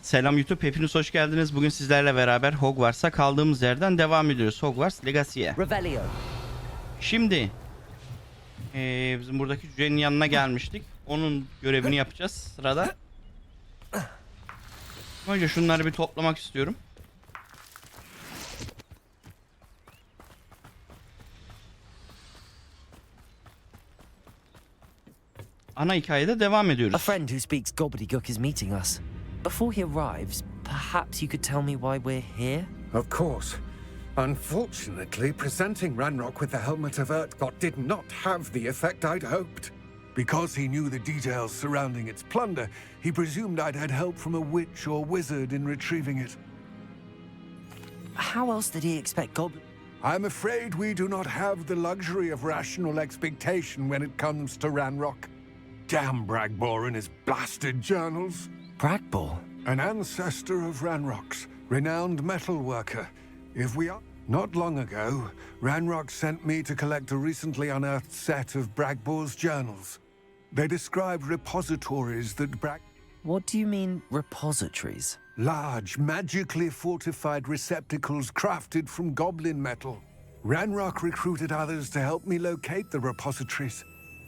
Selam YouTube, hepiniz hoş geldiniz. Bugün sizlerle beraber Hogwarts'a kaldığımız yerden devam ediyoruz. Hogwarts Legacy'ye. Şimdi bizim buradaki cücenin yanına gelmiştik. Onun görevini yapacağız sırada. Önce şunları bir toplamak istiyorum. Ana hikayede devam ediyoruz. A friend who speaks gobbledygook is meeting us. Before he arrives, perhaps you could tell me why we're here? Of course. Unfortunately, presenting Ranrock with the Helmet of Urtkot did not have the effect I'd hoped. Because he knew the details surrounding its plunder, he presumed I'd had help from a witch or wizard in retrieving it. How else did he expect I'm afraid we do not have the luxury of rational expectation when it comes to Ranrock. Damn Bragbor and his blasted journals. Bragbor? An ancestor of Ranrock's, renowned metal worker. If we are... Not long ago, Ranrock sent me to collect a recently unearthed set of Bragbor's journals. They describe repositories that What do you mean, repositories? Large, magically fortified receptacles crafted from goblin metal. Ranrock recruited others to help me locate the repositories.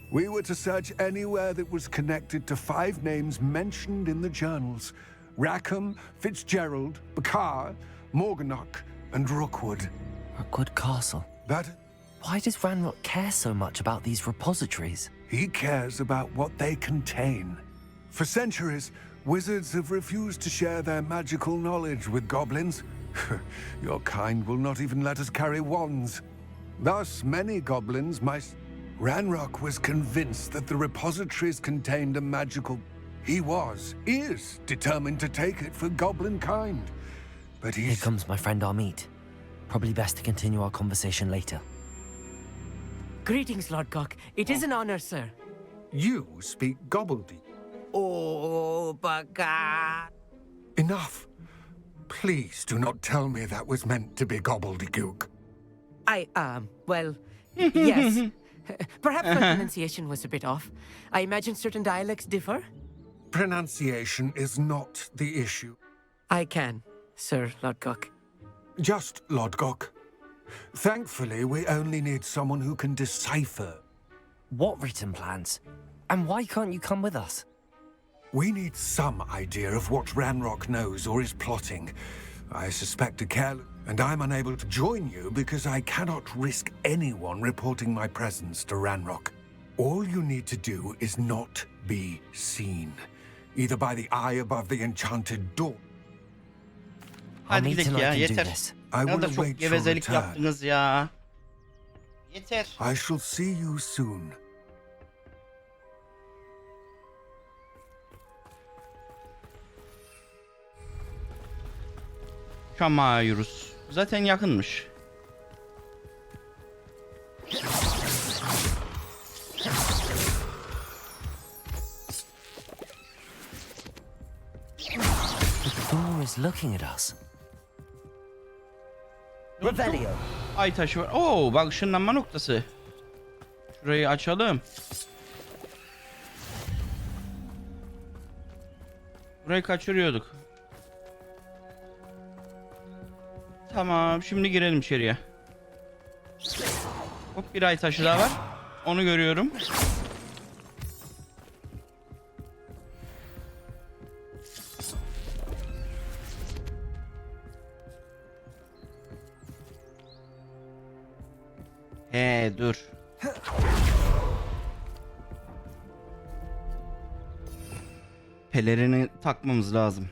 We were to search anywhere that was connected to 5 names mentioned in the journals. Rackham, Fitzgerald, Bakar, Morganach, and Rookwood. Rookwood Castle. That... Why does Ranrock care so much about these repositories? He cares about what they contain. For centuries, wizards have refused to share their magical knowledge with goblins. Your kind will not even let us carry wands. Thus, many goblins Ranrock was convinced that the repositories contained a magical... He is determined to take it for goblin kind. But Here comes my friend Amit. Probably best to continue our conversation later. Greetings, Lord Cock. It is an honor, sir. You speak gobbledygook. Oh, Baka. Enough. Please do not tell me that was meant to be gobbledygook. Well, yes. Perhaps my pronunciation was a bit off. I imagine certain dialects differ. Pronunciation is not the issue. I can, Sir Lord Cock. Just Lodgok. Thankfully, we only need someone who can decipher. What written plans? And why can't you come with us? We need some idea of what Ranrock knows or is plotting. I suspect and I'm unable to join you because I cannot risk anyone reporting my presence to Ranrock. All you need to do is not be seen, either by the eye above the enchanted door. Hadi Amit and gidelim ya, I can do yeter. this. I Ne will kadar çok await your gevezelik return. yaptınız ya. Yeter. I shall see you soon. Şam'a yürüz. Zaten yakınmış. The door is looking at us. Ay taşı var. Oo, bak ışınlanma noktası. Şurayı açalım. Burayı kaçırıyorduk. Tamam, şimdi girelim içeriye. Hop, bir ay taşı daha var. Onu görüyorum. Dur. Pelerini takmamız lazım.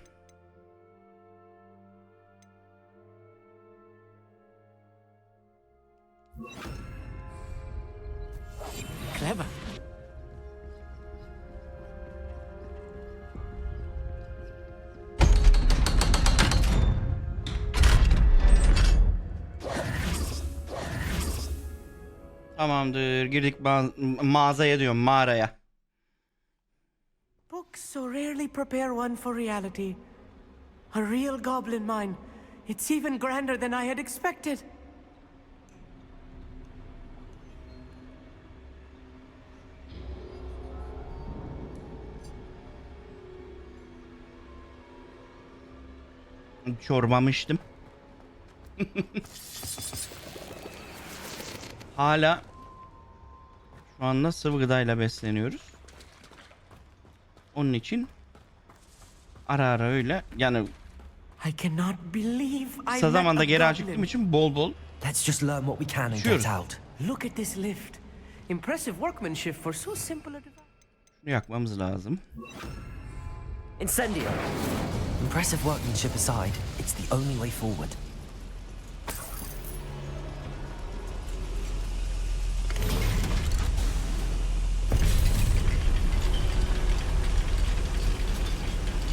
Clever. Tamamdır. Girdik mağazaya diyorum, mağaraya. Books so rarely prepare one for reality. A real goblin mine. It's even grander than I had expected. Çorbamı içtim. Hala şu anda sıvı gıdayla besleniyoruz. Onun için ara ara öyle yani I cannot believe kısa I zamanda met a geri acıktığım goblin. için bol bol Let's just learn what we can and Sure. get out. Look at this lift. Impressive workmanship for so simple a device. şunu yakmamız lazım. Incendio! Impressive workmanship aside, it's the only way forward.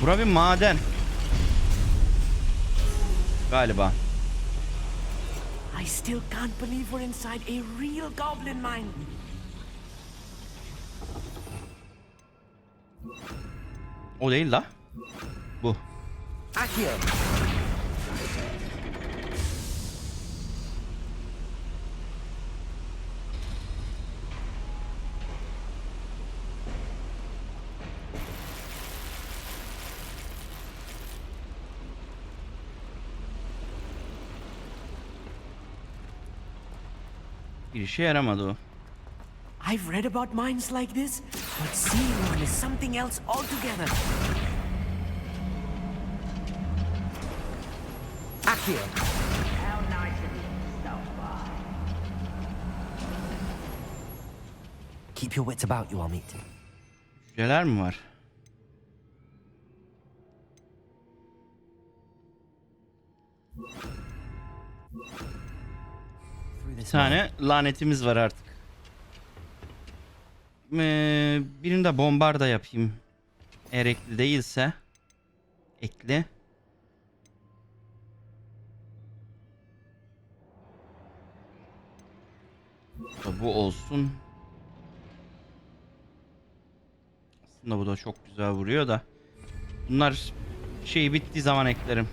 Bura bir maden. Galiba. I still can't believe we're inside a real goblin mine. O değil la. Bu. Accio! Bir işe yaramadı o. I've read about mines like this, but seeing one is something else altogether. Accio! Keep your wits about you, Amit. Cüceler mi var? Through Bir this way. tane lanetimiz var artık. Birinde bombarda yapayım. Eğer ekli değilse. Ekli. Bu olsun. Aslında bu da çok güzel vuruyor da. Bunlar şey bittiği zaman eklerim.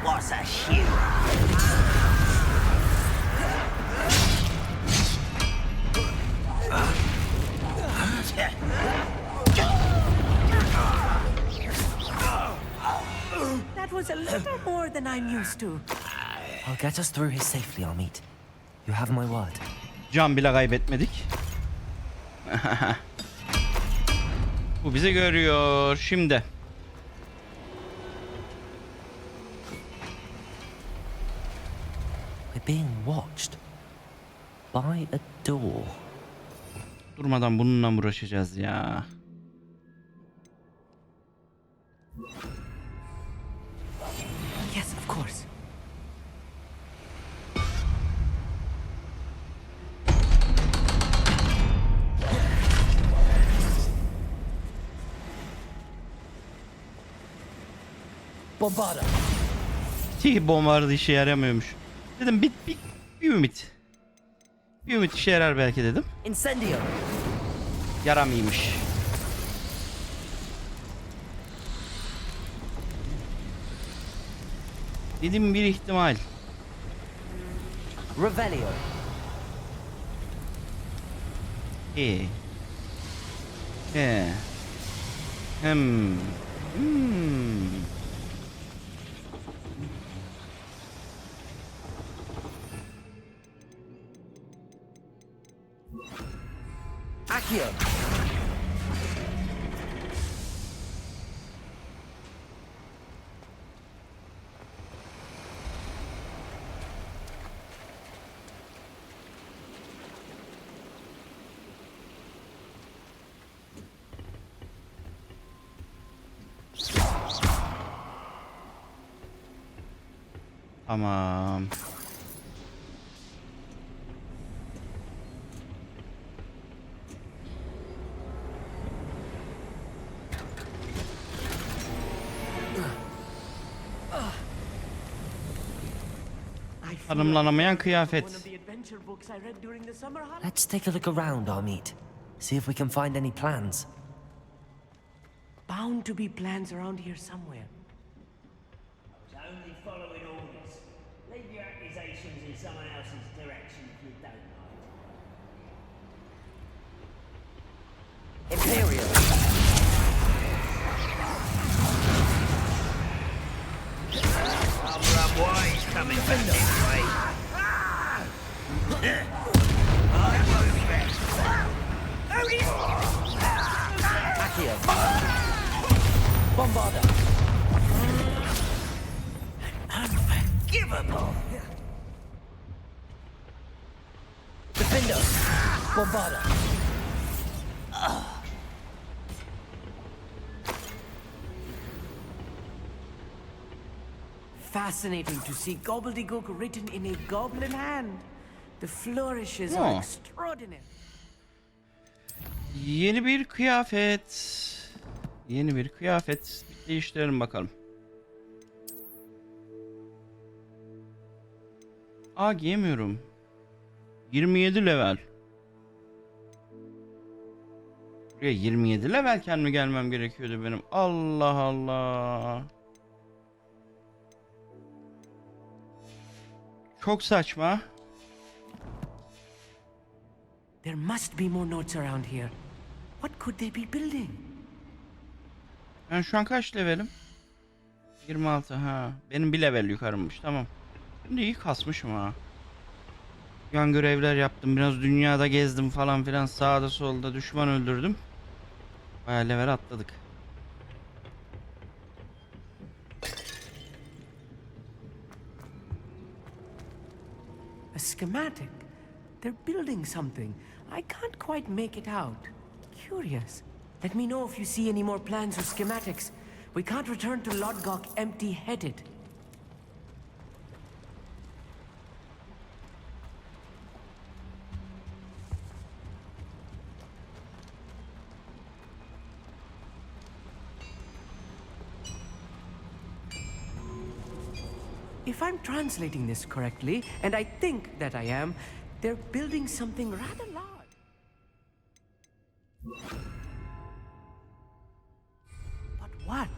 What's a shoe? That was a little more than I'm used to. I'll get us through here safely, Amit. You have my word. Can bile kaybetmedik. Bu bizi görüyor şimdi. We're being watched. By a door. Durmadan bununla uğraşacağız ya. Yes, of course. Bombarda! Tih bombardı işe yaramıyormuş. Dedim bir ümit. Bir ümit işe yarar belki dedim. Incendio! Yaramıyormuş. Dedim bir ihtimal. Revelio! He. He. Hmm. Accio! Tamam. I feel Tanımlanamayan one of kıyafet. the adventure books I read during the summer holidays. Let's take a look around, Amit. See if we can find any plans. Bound to be plans around here somewhere. Only following orders. Leave your accusations in someone else's direction if you don't mind. Imperial. Wise coming back this way. Accio. Bombarda. Unforgivable. Defender. Bombarda. Fascinating to see gobbledygook written in a goblin hand. The flourishes Oh. are extraordinary. Yeni bir kıyafet. Yeni bir kıyafet. Bir değiştirelim bakalım. Aa, giyemiyorum. 27 level. Buraya 27 levelken mi gelmem gerekiyordu benim? Allah Allah. Çok saçma. There must be more notes around here. What could they be building? Ben şu an kaç levelim? 26, ha. Benim bir level yukarımış, tamam. Şimdi iyi kasmışım ha. Yan görevler yaptım. Biraz dünyada gezdim falan filan. Sağda solda düşman öldürdüm. Bayağı level atladık. A schematic. They're building something. I can't quite make it out. Curious. Let me know if you see any more plans or schematics. We can't return to Lodgok empty-headed. If I'm translating this correctly, and I think that I am, they're building something rather large. But what?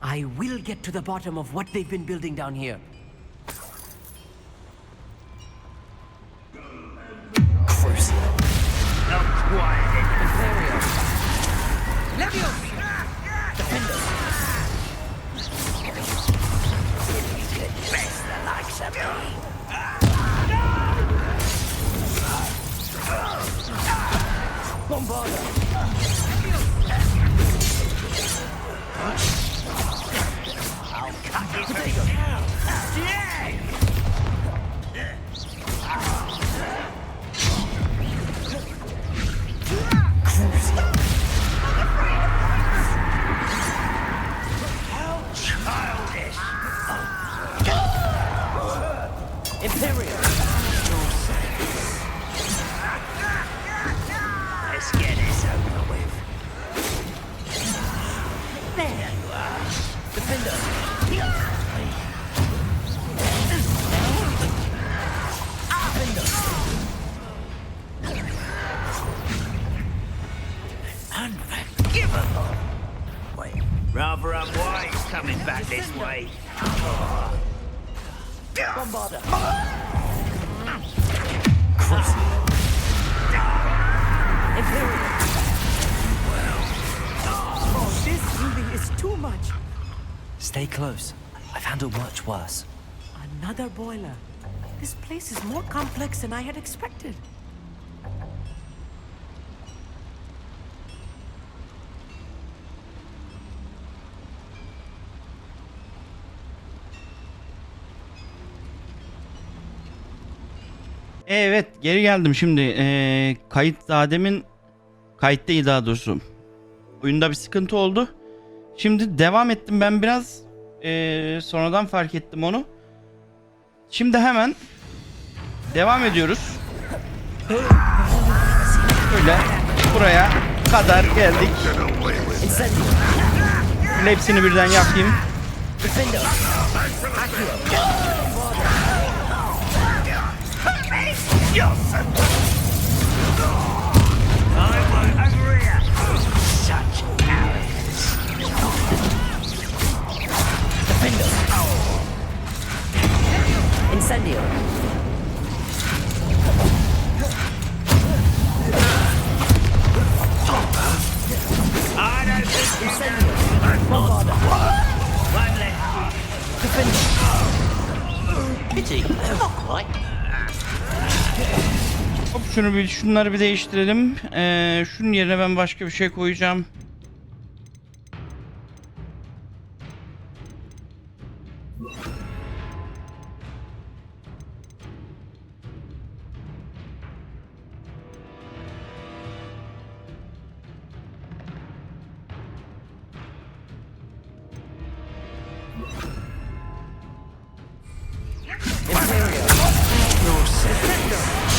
I will get to the bottom of what they've been building down here. Crucial. Not quiet. Imperial. Leviosa! Defender. Best the likes of me. Bombarda. I'll cut his finger out. Yeah! How childish. Imperial. Let's get this over with. There you are. Defender. Unforgivable. Wait, rather unwise coming back this way. Bombarda. Crucial. Imperial. Oh, this building is too much. Stay close. I've handled much worse. Another boiler. This place is more complex than I had expected. Evet, geri geldim şimdi. Kayıt daha demin kayıttaydı daha doğrusu. Oyunda bir sıkıntı oldu. Şimdi devam ettim ben biraz. Sonradan fark ettim onu. Şimdi hemen devam ediyoruz. Böyle buraya kadar geldik. Incendio. Şimdi hepsini birden yapayım. Defender. Accio. I won't agree. Such arrogance. Defender. Incendio. Hop şunları bir değiştirelim. Şunun yerine ben başka bir şey koyacağım.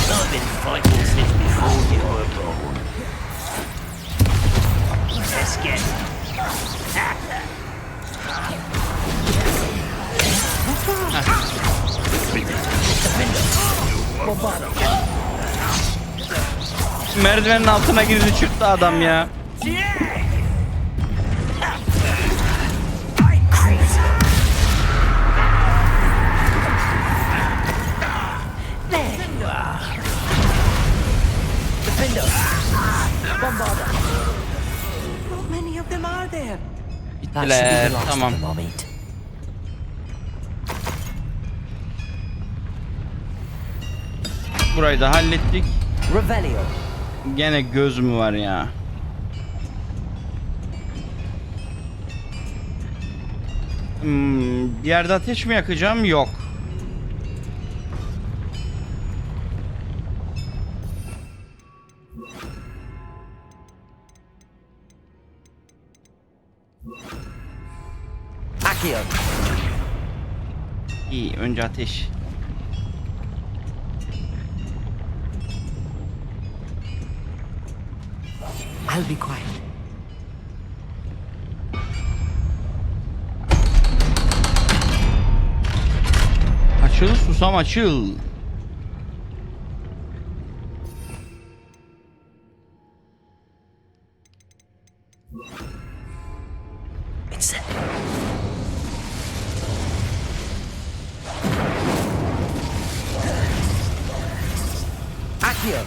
I've been fighting since before you were born. Let's get Merdivenin altına girdi çıktı adam ya. How many of them are there? That should be Bittiler. the last Tamam. of them, Amit. Burayı da hallettik. Revelio. Gene göz mü var ya? Bir yerde ateş mi yakacağım? Yok. Accio. İyi, önce ateş. I'll be quiet. Açıl susam açıl. It's Accio.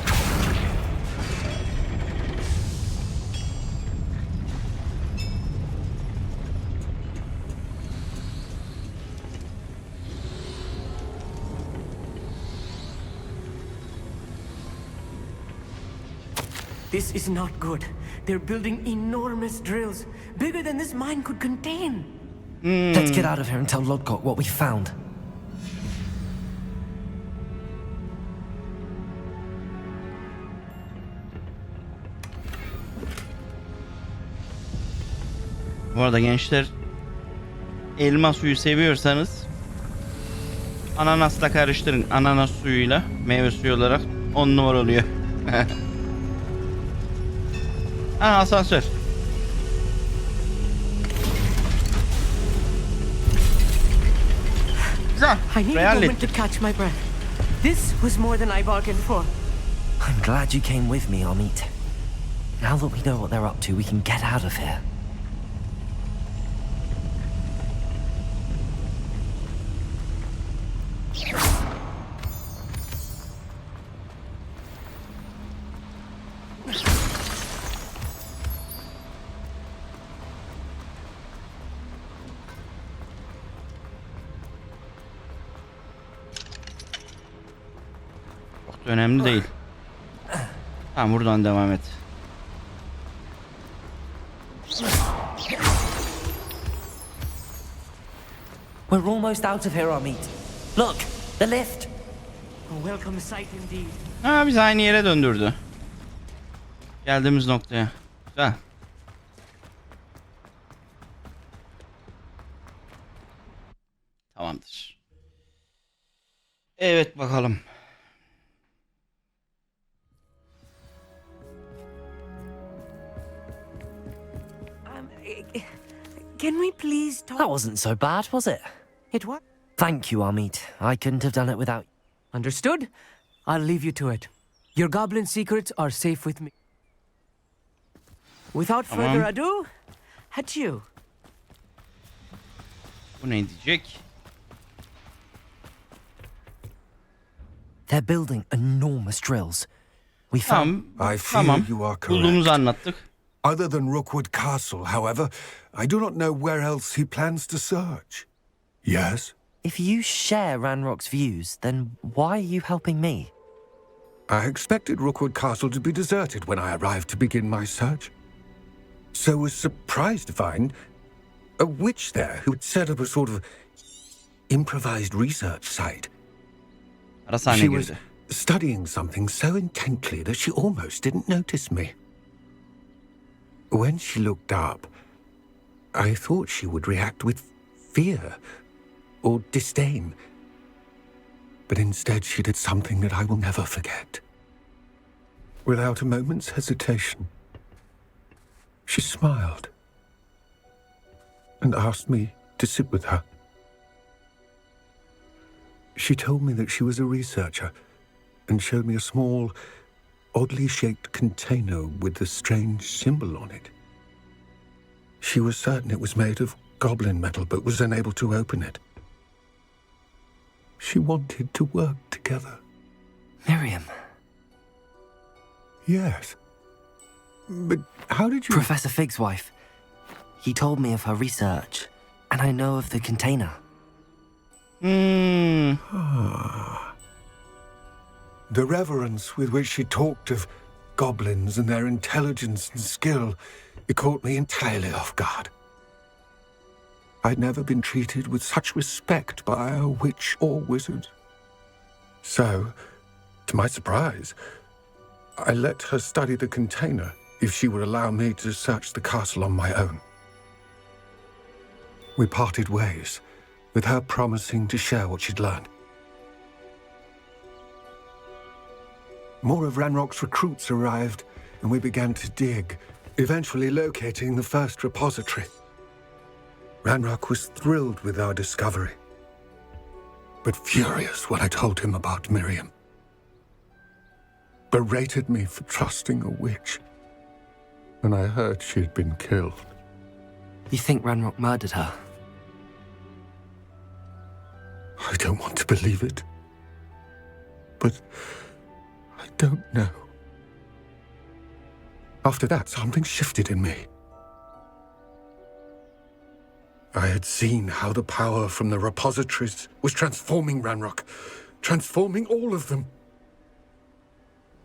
This is not good. They're building enormous drills, bigger than this mine could contain. Let's get out of here and tell Lodgok what we found. Bu arada gençler, elma suyu seviyorsanız ananasla karıştırın. Ananas suyuyla meyve suyu olarak 10 numara oluyor. Ha, asansör. Güzel. I need Burayı a moment to hallettik. catch my breath. This was more than I bargained for. I'm glad you came with me, Amit. Now that we know what they're up to, we can get out of here. Çok da önemli değil. Tamam, buradan devam et. We're almost out of here, Amit. Look, the lift. A welcome sight indeed. Ha, bizi aynı yere döndürdü. Geldiğimiz noktaya. Güzel. Tamamdır. Evet bakalım. Can we please talk? That wasn't so bad, was it? It what? Thank you, Amit. I couldn't have done it without you. Understood? I'll leave you to it. Your goblin secrets are safe with me. Without Tamam. further ado, at you. Bu ne diyecek? They're building enormous drills. We found... Tamam. I fear Tamam. you are correct. Bulduğumuzu anlattık. Other than Rookwood Castle, however, I do not know where else he plans to search. Yes? If you share Ranrock's views, then why are you helping me? I expected Rookwood Castle to be deserted when I arrived to begin my search. So was surprised to find a witch there who had set up a sort of improvised research site. Ara sahne She was girdi. studying something so intently that she almost didn't notice me. When she looked up, I thought she would react with fear or disdain. But instead she did something that I will never forget. Without a moment's hesitation, she smiled and asked me to sit with her. She told me that she was a researcher and showed me a small, oddly shaped container with a strange symbol on it. She was certain it was made of goblin metal, but was unable to open it. She wanted to work together. Miriam. Yes. But how did you... Professor Fig's wife. He told me of her research, and I know of the container. Hmm. The reverence with which she talked of goblins and their intelligence and skill, it caught me entirely off guard. I'd never been treated with such respect by a witch or wizard. So, to my surprise, I let her study the container if she would allow me to search the castle on my own. We parted ways, with her promising to share what she'd learned. More of Ranrock's recruits arrived, and we began to dig, eventually locating the first repository. Ranrock was thrilled with our discovery, but furious when I told him about Miriam. Berated me for trusting a witch, and I heard she had been killed. You think Ranrock murdered her? I don't want to believe it, but I don't know. After that, something shifted in me. I had seen how the power from the repositories was transforming Ranrock, transforming all of them.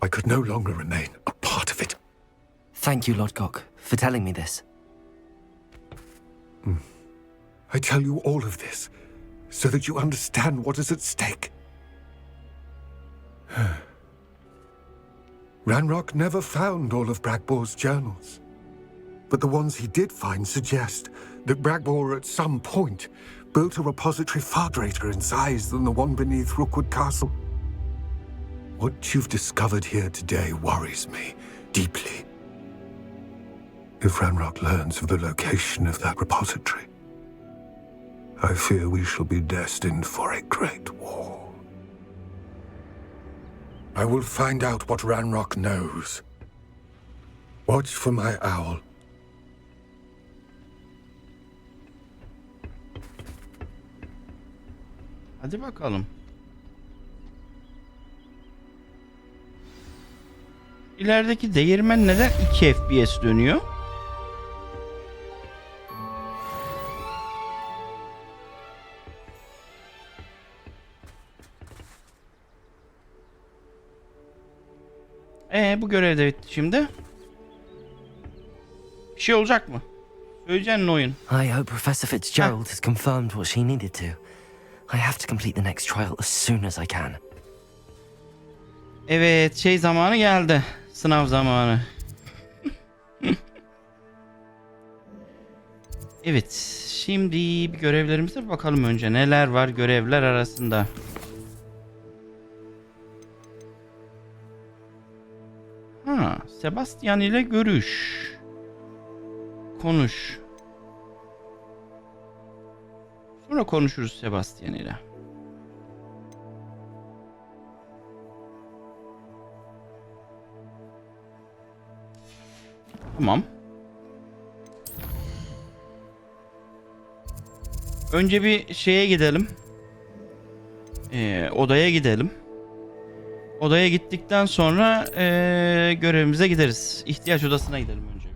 I could no longer remain a part of it. Thank you, Lodgok, for telling me this. I tell you all of this so that you understand what is at stake. Ranrock never found all of Bragbor's journals, but the ones he did find suggest that Bragbor at some point built a repository far greater in size than the one beneath Rookwood Castle. What you've discovered here today worries me deeply. If Ranrock learns of the location of that repository, I fear we shall be destined for a great war. I will find out what Ranrock knows. Watch for my owl. Hadi bakalım. İlerideki değirmen neden 2 FPS dönüyor? Bu görev de bitti şimdi. Bir şey olacak mı? Söyleyeceksin oyun. I hope Professor Fitzgerald has confirmed what she needed to. I have to complete the next trial as soon as I can. Evet, zamanı geldi. Sınav zamanı. Evet, şimdi bir görevlerimize bakalım önce. Neler var görevler arasında? Sebastian ile görüş. Konuş. Sonra konuşuruz Sebastian ile. Tamam. Önce bir şeye gidelim. Odaya gidelim. Odaya gittikten sonra görevimize gideriz. İhtiyaç odasına gidelim önce.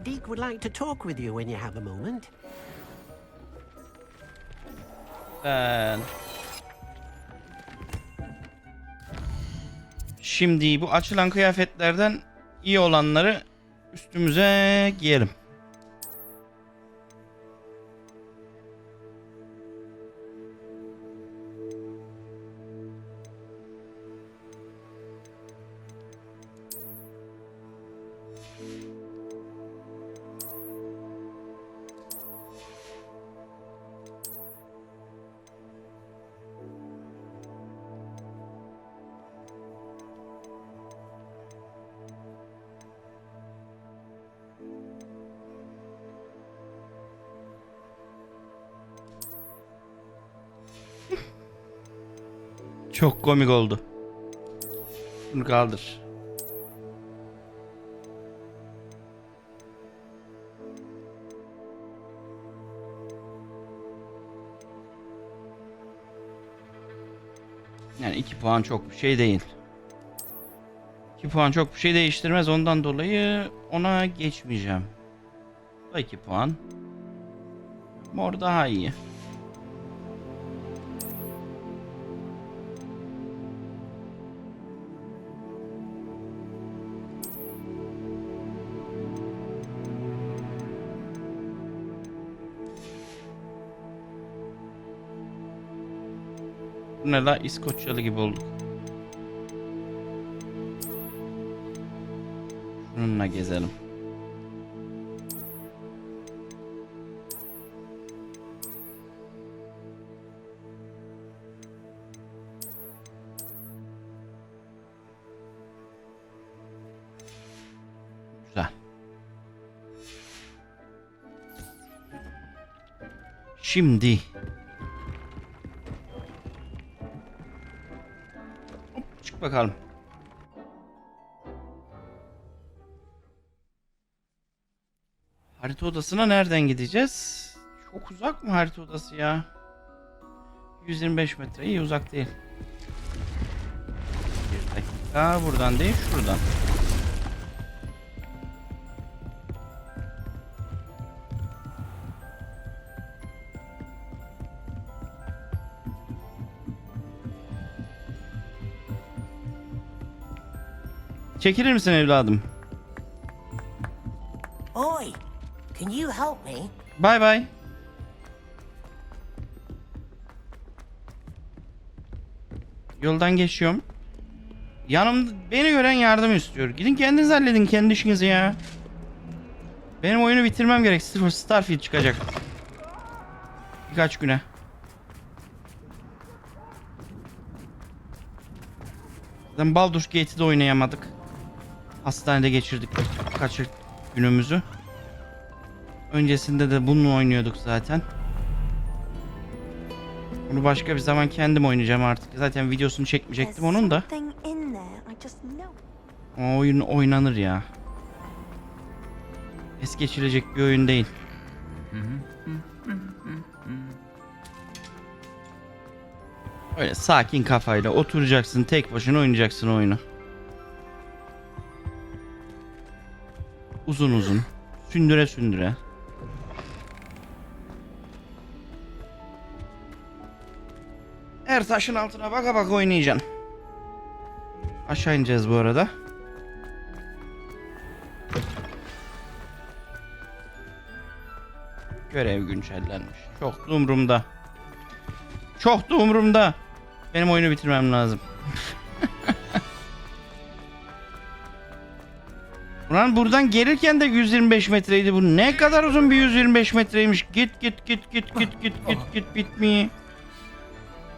Deek would like to talk with you when you have a moment. Şimdi bu açılan kıyafetlerden iyi olanları üstümüze giyelim. Çok komik oldu. Bunu kaldır. Yani 2 puan çok bir şey değil. 2 puan çok bir şey değiştirmez. Ondan dolayı ona geçmeyeceğim. Bu da 2 puan. Mor daha iyi. Bu ne la? İskoçyalı gibi olduk. Şununla gezelim. Güzel. Şimdi çık bakalım. Harita odasına nereden gideceğiz? Çok uzak mı harita odası ya? 125 metre, iyi uzak değil. Bir dakika, buradan değil şuradan. Çekilir misin evladım? Oi, can you help me? Bay bay. Yoldan geçiyorum. Yanımda beni gören yardım istiyor. Gidin kendiniz halledin kendi işinizi ya. Benim oyunu bitirmem gerek. Starfield çıkacak. Birkaç güne. Zaten Baldur's Gate'i de oynayamadık. Hastanede geçirdik kaç günümüzü. Öncesinde de bununla oynuyorduk zaten. Bunu başka bir zaman kendim oynayacağım artık. Zaten videosunu çekmeyecektim onun da. O oyun oynanır ya. Es geçilecek bir oyun değil. Öyle sakin kafayla oturacaksın, tek başına oynayacaksın oyunu. Uzun uzun. Sündüre sündüre. Her taşın altına baka baka oynayacaksın. Aşağı ineceğiz bu arada. Görev güncellenmiş. Çok da umurumda. Çok da umurumda. Benim oyunu bitirmem lazım. Ulan buradan gelirken de 125 metreydi bu. Ne kadar uzun bir 125 metreymiş. Git bitmiyor.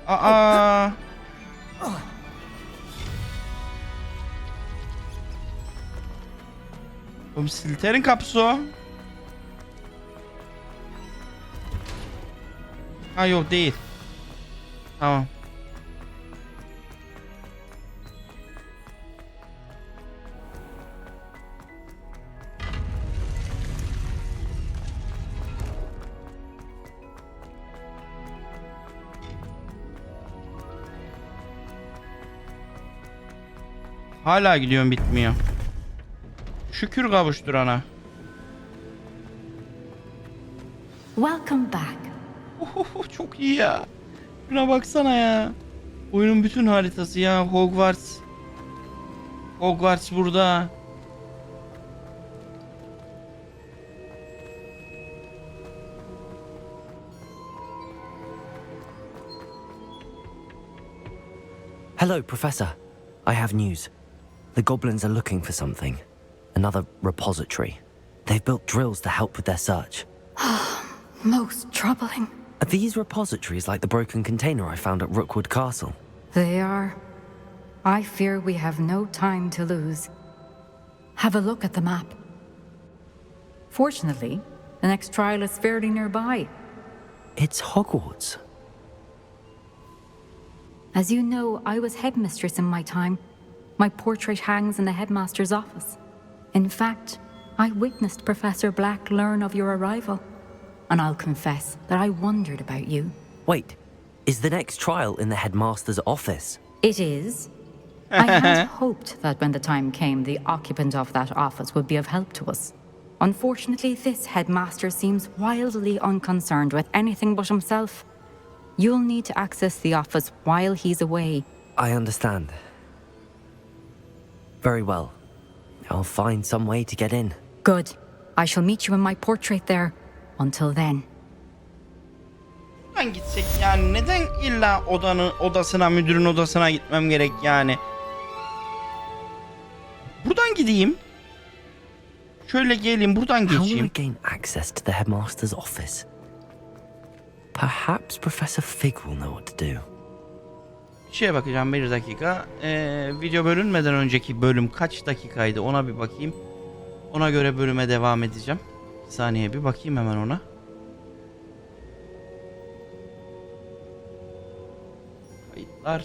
Aa. Oğlum Silter'in kapısı o. Ha yok değil. Tamam. Hala gidiyorum bitmiyor. Şükür kavuşturana. Welcome back. Çok iyi ya. Şuna baksana ya. Oyunun bütün haritası ya. Hogwarts. Hogwarts burada. Hello, Professor. I have news. The goblins are looking for something. Another repository. They've built drills to help with their search. Most troubling. Are these repositories like the broken container I found at Rookwood Castle? They are. I fear we have no time to lose. Have a look at the map. Fortunately, the next trial is fairly nearby. It's Hogwarts. As you know, I was headmistress in my time. My portrait hangs in the headmaster's office. In fact, I witnessed Professor Black learn of your arrival. And I'll confess that I wondered about you. Wait, is the next trial in the headmaster's office? It is. I had hoped that when the time came, the occupant of that office would be of help to us. Unfortunately, this headmaster seems wildly unconcerned with anything but himself. You'll need to access the office while he's away. I understand. Very well. I'll find some way to get in. Good. I shall meet you in my portrait there. Until then. Buradan gitsek yani, neden illa odasına, müdürün odasına gitmem gerek yani? Buradan gideyim. Şöyle geleyim, buradan How will I geçeyim. gain access to the headmaster's office? Perhaps Professor Fig will know what to do. Bir şeye bakacağım, bir dakika. Video bölünmeden önceki bölüm kaç dakikaydı ona bir bakayım. Ona göre bölüme devam edeceğim. Bir saniye, bir bakayım hemen ona. Kayıtlar.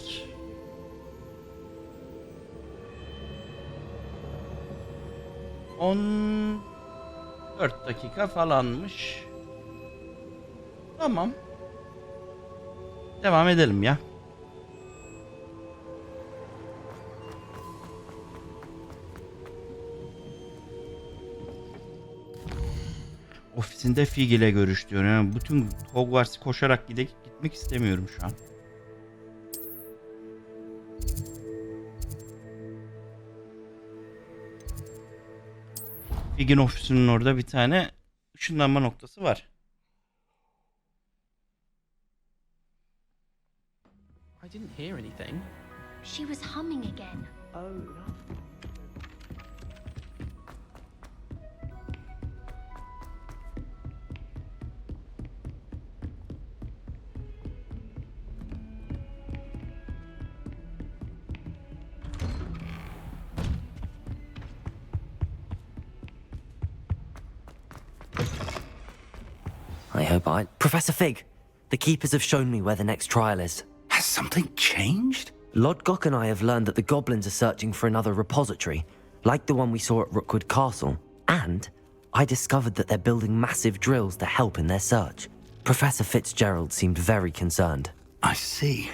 On 4 dakika falanmış. Tamam. Devam edelim ya. Ofisinde Fig ile görüş diyor. Yani bütün Hogwarts'ı koşarak gitmek istemiyorum şu an. Fig'in ofisinin orada bir tane ışınlanma noktası var. I didn't hear anything. She was humming again. I hope Professor Fig, the keepers have shown me where the next trial is. Has something changed? Lodgok and I have learned that the goblins are searching for another repository, like the one we saw at Rookwood Castle. And I discovered that they're building massive drills to help in their search. Professor Fitzgerald seemed very concerned. I see.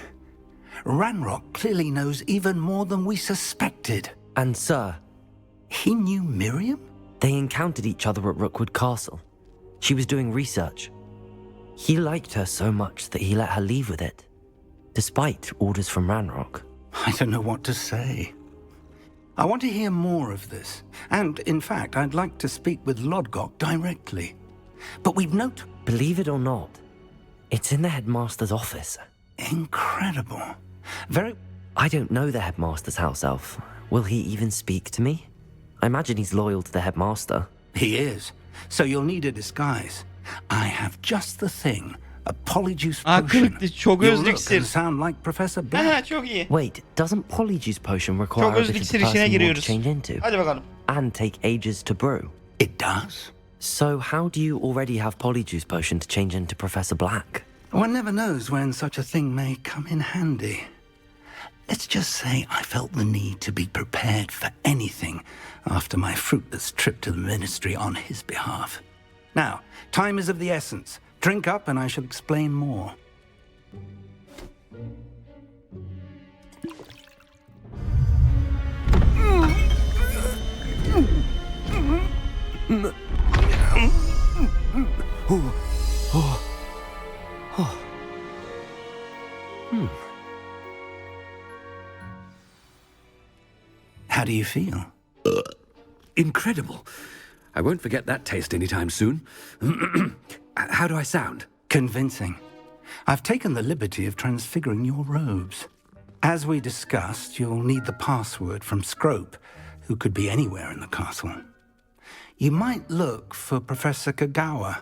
Ranrock clearly knows even more than we suspected. And sir, He knew Miriam? they encountered each other at Rookwood Castle. She was doing research. He liked her so much that he let her leave with it, despite orders from Ranrock. I don't know what to say. I want to hear more of this. And, in fact, I'd like to speak with Lodgok directly. But we've Believe it or not, it's in the headmaster's office. Incredible. Very... I don't know the headmaster's house elf. Will he even speak to me? I imagine he's loyal to the headmaster. He is. So you'll need a disguise. I have just the thing. A polyjuice potion. Kırıktı, çok You'll özlük look sir. and sound like Professor Ha, Black. çok iyi. Wait, doesn't Polyjuice Potion require Çok a bit özlük of sir the işine person you want to giriyoruz. change into? Hadi bakalım. And take ages to brew? It does. So how do you already have Polyjuice Potion to change into Professor Black? One never knows when such a thing may come in handy. Let's just say I felt the need to be prepared for anything after my fruitless trip to the ministry on his behalf. Now, time is of the essence. Drink up and I shall explain more. How do you feel? Incredible. I won't forget that taste anytime soon. How do I sound? Convincing. I've taken the liberty of transfiguring your robes. As we discussed, you'll need the password from Scrope, who could be anywhere in the castle. You might look for Professor Kagawa.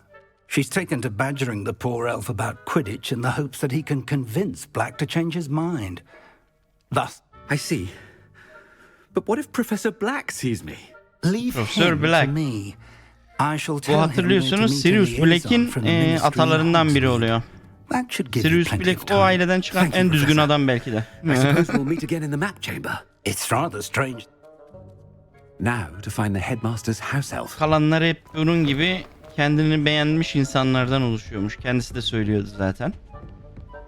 She's taken to badgering the poor elf about Quidditch in the hopes that he can convince Black to change his mind. Thus, I see. But what if Professor Black sees me? leave Professor him Black. to me. I shall Bu tell him where to hatırlıyorsunuz meet a Sirius liaison Black'in from the Ministry atalarından biri Hogsmeade. oluyor. That should give you Sirius plenty of Black o time. aileden çıkan Thank you, en düzgün Professor. adam belki de. I suppose we'll meet again in the map chamber. It's rather strange. Now to find the headmaster's house elf. Kalanlar hep bunun gibi kendini beğenmiş insanlardan oluşuyormuş. Kendisi de söylüyordu zaten.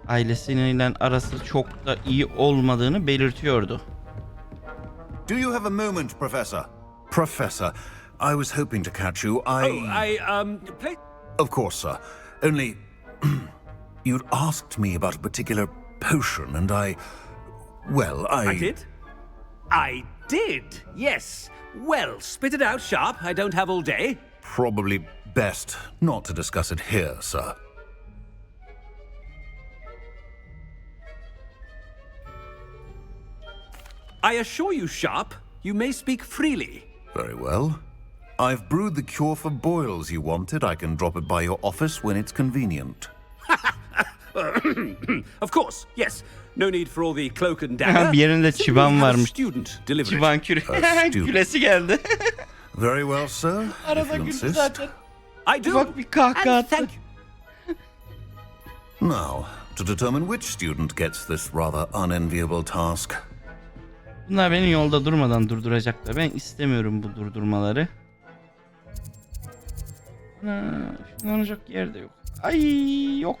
Ailesiyle arası çok da iyi olmadığını belirtiyordu. Do you have a moment, Professor? Professor, I was hoping to catch you. Play... Of course, sir. Only... you'd asked me about a particular potion, and well, I did? I did, yes. Well, spit it out, Sharp. I don't have all day. Probably best not to discuss it here, sir. I assure you, Sharp, you may speak freely. Very well. I've brewed the cure for boils you wanted. I can drop it by your office when it's convenient. Of course, yes. No need for all the cloak and dagger. Bir yerinde Simply çıban have a varmış. student deliver it. Çıban küresi geldi. Very well, sir. If Arada you güldü insist. zaten. I do. Ufak bir kahkaha And attı. thank you. Now, to determine which student gets this rather unenviable task. Bunlar beni yolda durmadan durduracaklar. Ben istemiyorum bu durdurmaları. Ana, şunlanacak yer de yok. Ay yok.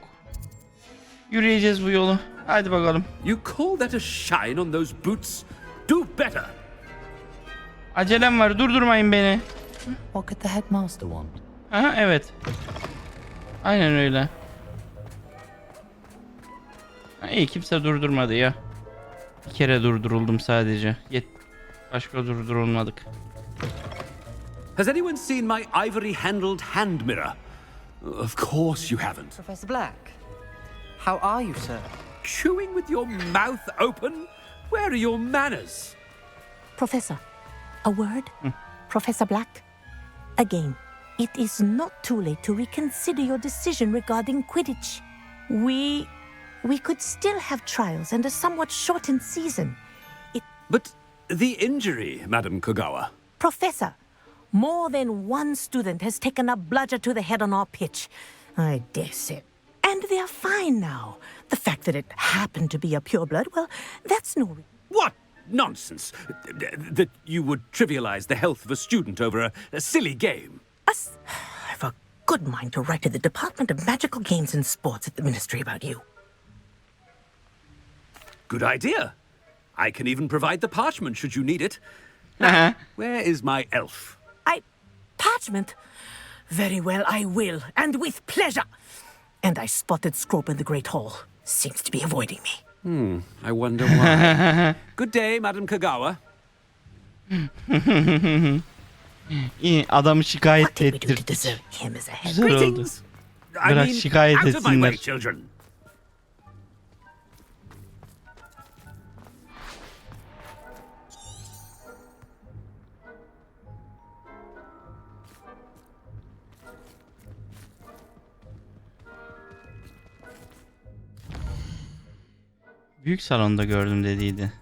Yürüyeceğiz bu yolu. Hadi bakalım. You call that a shine on those boots? Do better. Acelem var. Durdurmayın beni. What could the headmaster want? Aha evet. Aynen öyle. Ha, iyi kimse durdurmadı ya. Bir kere durduruldum sadece. Başka durdurulmadık. Has anyone seen my ivory-handled hand mirror? Of course you haven't. Professor Black, how are you, sir? Chewing with your mouth open? Where are your manners? Professor, a word? Professor Black? Again, it is not too late to reconsider your decision regarding Quidditch. We could still have trials and a somewhat shortened season. But the injury, Madam Kogawa. Professor, more than one student has taken a bludger to the head on our pitch. I dare say. And they're fine now. The fact that it happened to be a pureblood, well, that's no... What nonsense! That you would trivialize the health of a student over a silly game. I've a good mind to write to the Department of Magical Games and Sports at the Ministry about you. Good idea. I can even provide the parchment should you need it. Now, where is my elf? Parchment? Very well, I will, and with pleasure. And I spotted Scrope in the Great Hall. Seems to be avoiding me. I wonder why. Good day, Madam Kagawa. İyi adamı şikayet What did we do to ettir. deserve him as a head? Güzel oldu. Greetings. I Bırak mean, şikayet out of my way, etsinler. children. Büyük salonda gördüm dediydi.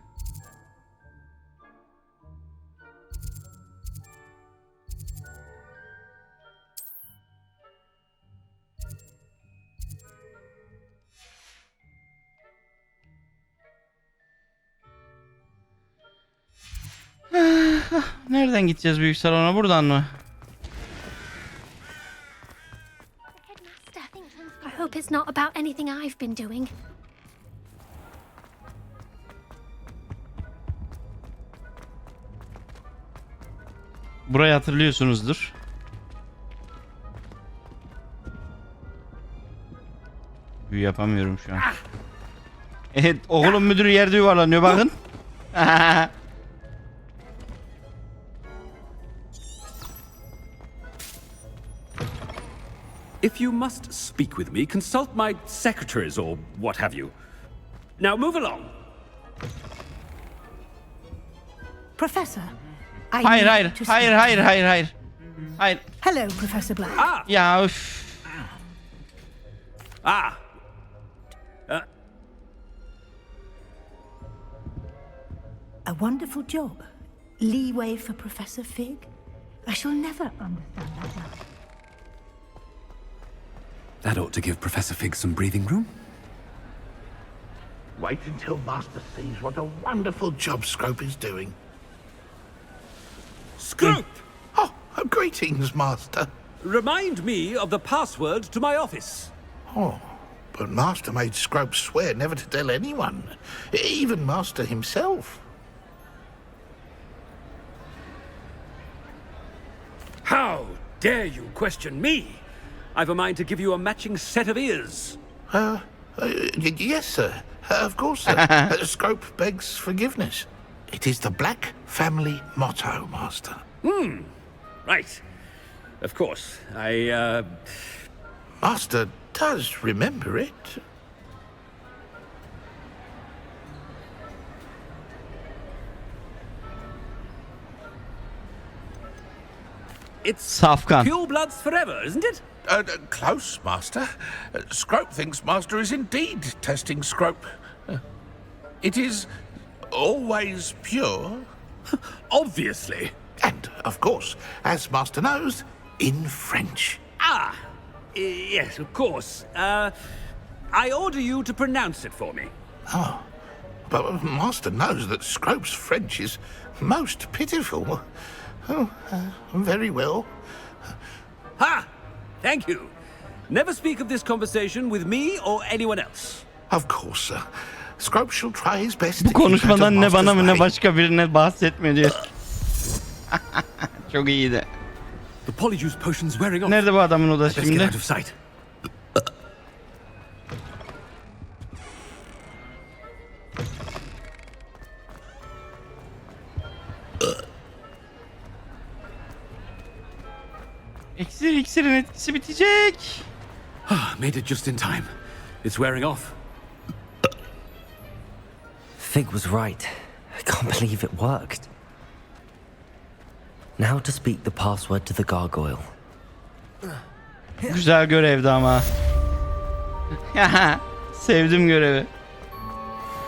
Nereden gideceğiz büyük salona? Buradan mı? I hope it's not about anything I've been doing. Burayı hatırlıyorsunuzdur. Büyü yapamıyorum şu an. Evet, okulun müdürü yerde yuvarlanıyor bakın. If you must speak with me, consult my secretaries or what have you. Now move along. Professor, I Hayır need hayır to speak hayır to hayır you. hayır hayır. Hayır. Hello, Professor Black. Ya üf. Ah. A wonderful job. Leeway for Professor Fig? I shall never understand that now. That ought to give Professor Fig some breathing room. Wait until Master sees what a wonderful job Scrope is doing. Scrope! Oh, greetings, Master. Remind me of the password to my office. Oh, but Master made Scrope swear never to tell anyone, even Master himself. How dare you question me? I've a mind to give you a matching set of ears. Yes, sir. Of course, sir. Scrope begs forgiveness. It is the Black family motto, Master. Right. Of course. Master does remember it. It's Safkan. pure bloods forever, isn't it? Close, Master. Scrope thinks Master is indeed testing Scrope. It is always pure. Obviously. And, of course, as Master knows, in French. Yes, of course. I order you to pronounce it for me. Oh, but Master knows that Scrope's French is most pitiful. Oh, very well. Ha! Thank you. Never speak of this conversation with me or anyone else. Of course, sir. Scrope shall try his best Bu to keep out of konuşmadan ne bana Master's mı ne way. başka birine bahsetme diyor. Çok iyiydi. The polyjuice potion's wearing off. Nerede bu adamın odası Let's get şimdi? out of sight. İksirin etkisi bitecek. Made it just in time. It's wearing off. Fig was right. I can't believe it worked. Now to speak the password to the gargoyle. Güzel görevdi ama. Sevdim görevi.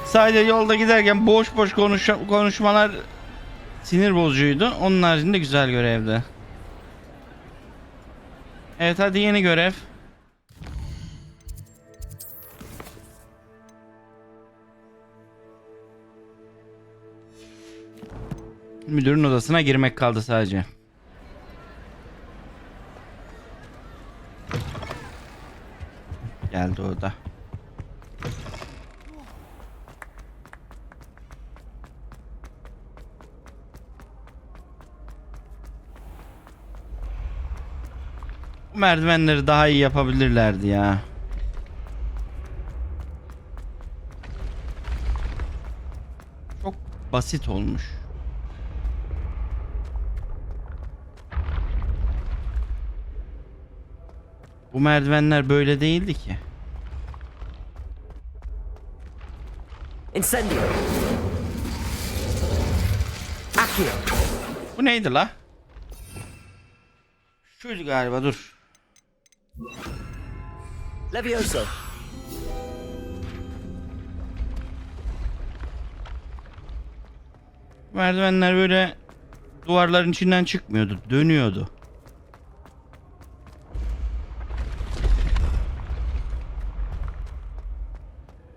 Sadece yolda giderken boş boş konuşmalar sinir bozucuydu. Onun haricinde güzel görevdi. Evet, hadi yeni görev. Müdürün odasına girmek kaldı sadece. Geldi o da. Bu merdivenleri daha iyi yapabilirlerdi ya. Çok basit olmuş. Bu merdivenler böyle değildi ki. Incendio. Accio. Bu neydi la? Şuydu galiba, dur. Levioso. Merdivenler böyle duvarların içinden çıkmıyordu, dönüyordu.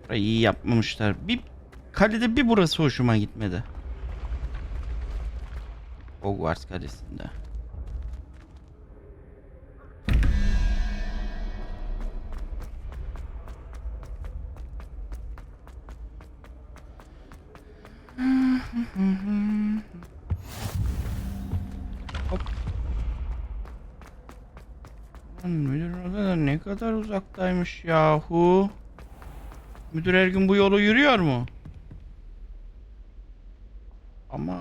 Burayı iyi yapmamışlar. Bir kalede bir burası hoşuma gitmedi. Hogwarts kalesinde. Hop. Müdür Ne kadar uzaktaymış yahu. Müdür her gün bu yolu yürüyor mu? Ama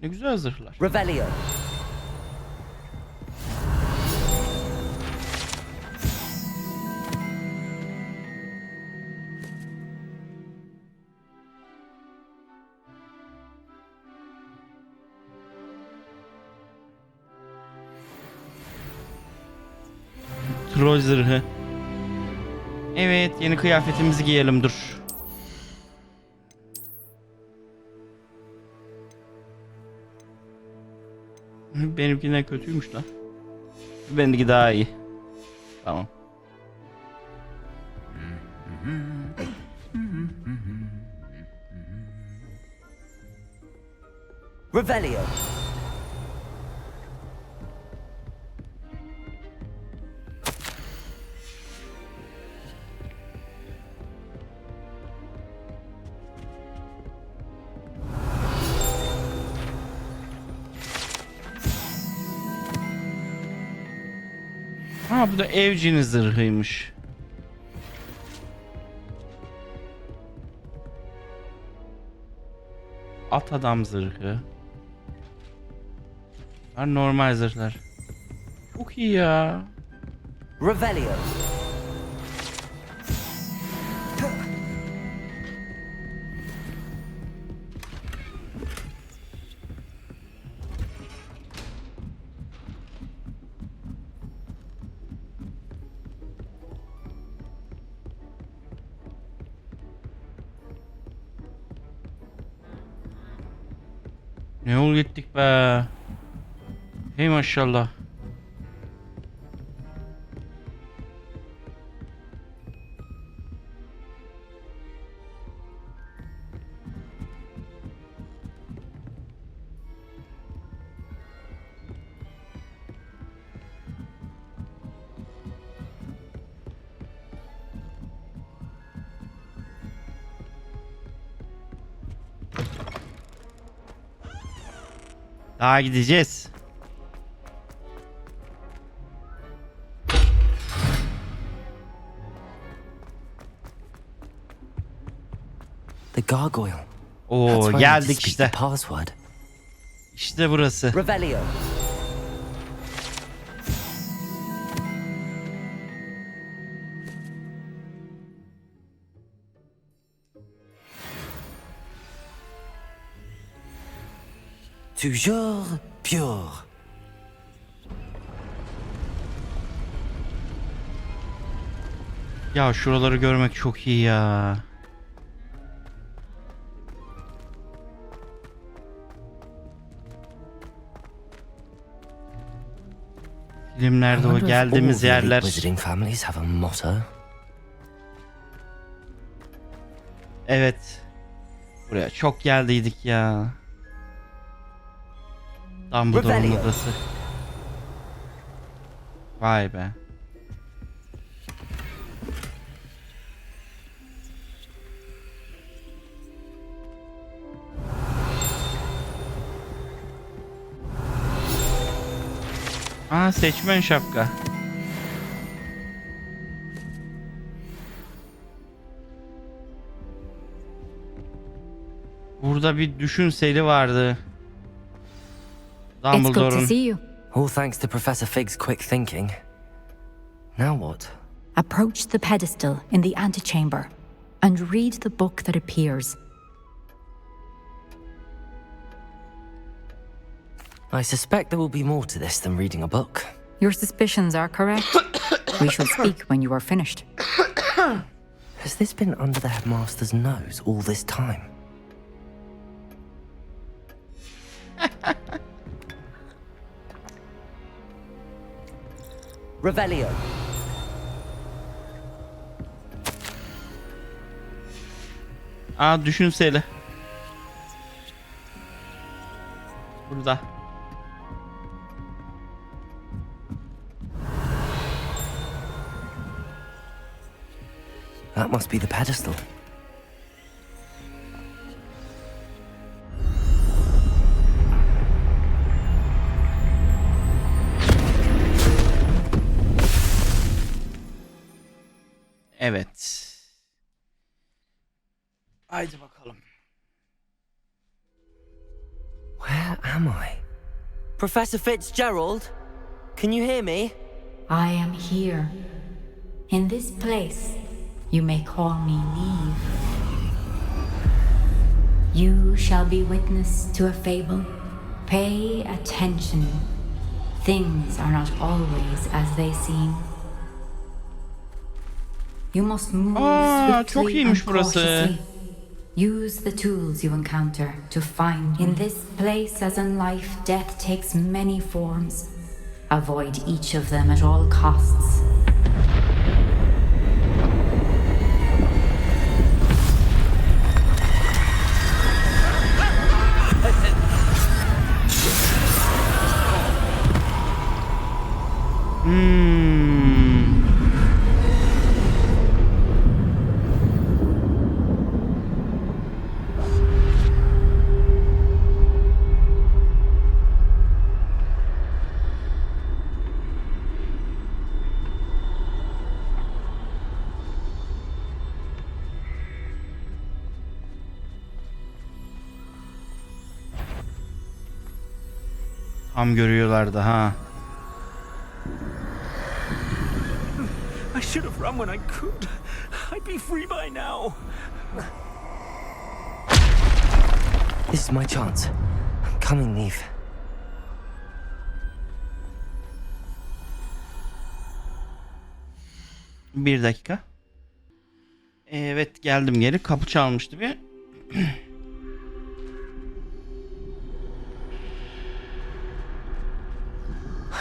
ne güzel zırhlar. Revelio. Troll zırhı. Evet, yeni kıyafetimizi giyelim, dur. Benimkinden kötüymüş lan. Benimki daha iyi. Tamam. Revelio. Ha, bu da evcinin zırhıymış. At adam zırhı. Bunlar normal zırhlar. Çok iyi ya. Revelio. Ne yol gittik be. Hey maşallah. Daha gideceğiz. The gargoyle. Oo, geldik işte. Password. İşte burası. Revelio. Toujours pure. Ya şuraları görmek çok iyi ya. Filmlerde o geldiğimiz yerler. Wizarding families have a motto. Evet. Buraya çok geldiydik ya. Dumbledore'un odası. Vay be. Aa, seçmen şapka. Burada bir düşünseli vardı. It's good to Dumbledore'un. see you. All thanks to Professor Fig's quick thinking. Now what? Approach the pedestal in the antechamber and read the book that appears. I suspect there will be more to this than reading a book. Your suspicions are correct. We shall speak when you are finished. Has this been under the headmaster's nose all this time? Revelio. Aa, düşünseli. Burada. That must be the pedestal. Evet. Haydi bakalım. Where am I? Professor Fitzgerald? Can you hear me? I am here. In this place, you may call me Neve. You shall be witness to a fable. Pay attention. Things are not always as they seem. You must move Çok swiftly iyiymiş and burası. cautiously. Use the tools you encounter to find. In this place, as in life, death takes many forms. Avoid each of them at all costs. Tam görüyorlardı ha. I should have run when I could. I'd be free by now. This is my chance. I'm coming, Neve. Bir dakika. Evet, geldim geri. Kapı çalmıştı bir.